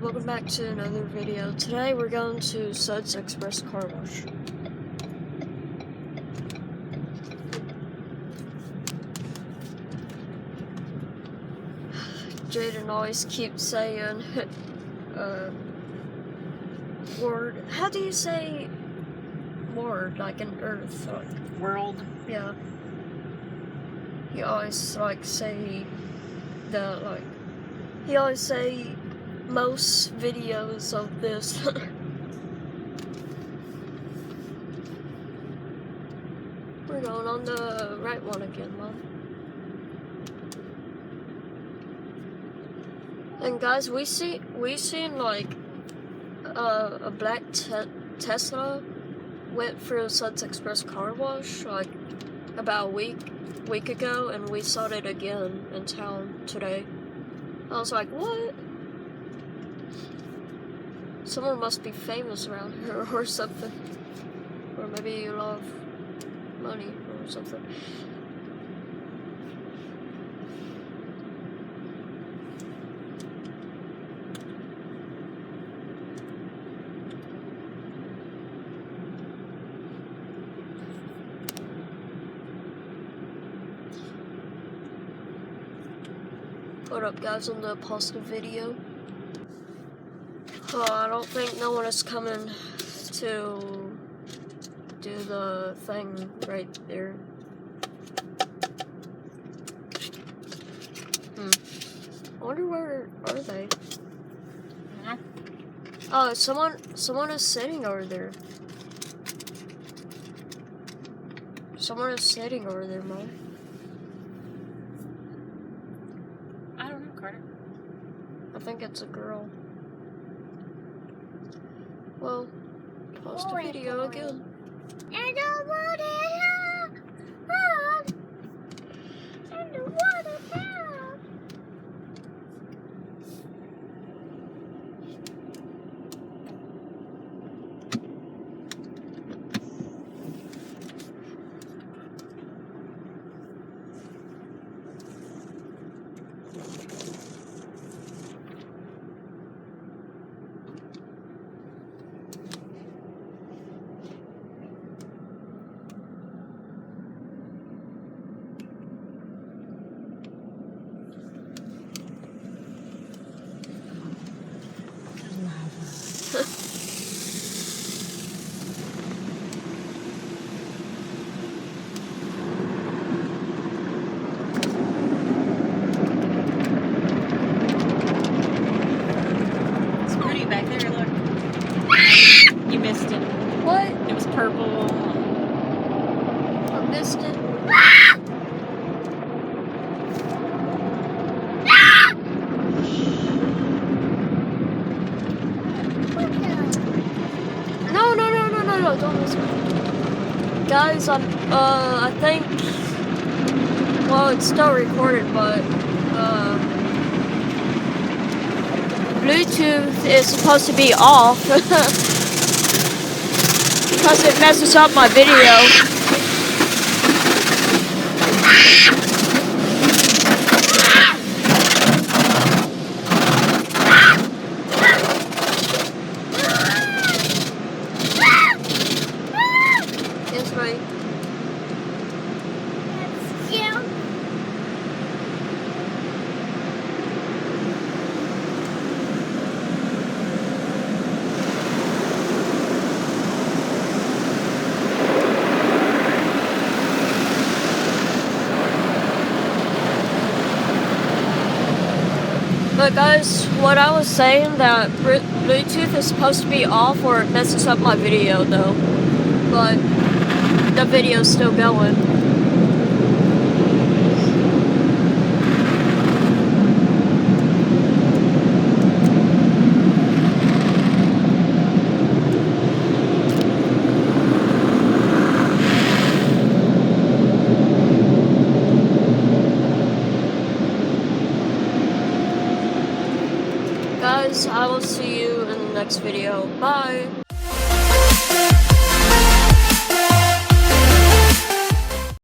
welcome back to another video. Today we're going to Suds Express Car Wash. Jaden always keeps saying, word. How do you say word? Like an earth? Like, World. yeah. He always say that, like, he always say most videos of this. We're going on the right one again, Mom. And guys, we seen like a black Tesla went through Suds Express Car Wash like about a week ago, and we saw it again in town today. I was like, what? Someone must be famous around here or something. Or maybe you love money or something. What up, guys? I'm gonna post a video. I don't think no one is coming to do the thing right there. I wonder where are they? Oh, someone is sitting over there. Someone is sitting over there, Mom. I don't know, Carter. I think it's a girl. Well, post a video again. I don't want it up. I don't want it up. It's pretty back there, look. You missed it. What? It was purple. I missed it. No, don't miss me. Guys, I think, well, it's still recorded, but, Bluetooth is supposed to be off, because it messes up my video. That's right. Yeah. But guys, what I was saying, that Bluetooth is supposed to be off or it messes up my video though. But the video's still going. Guys, I will see you in the next video. Bye!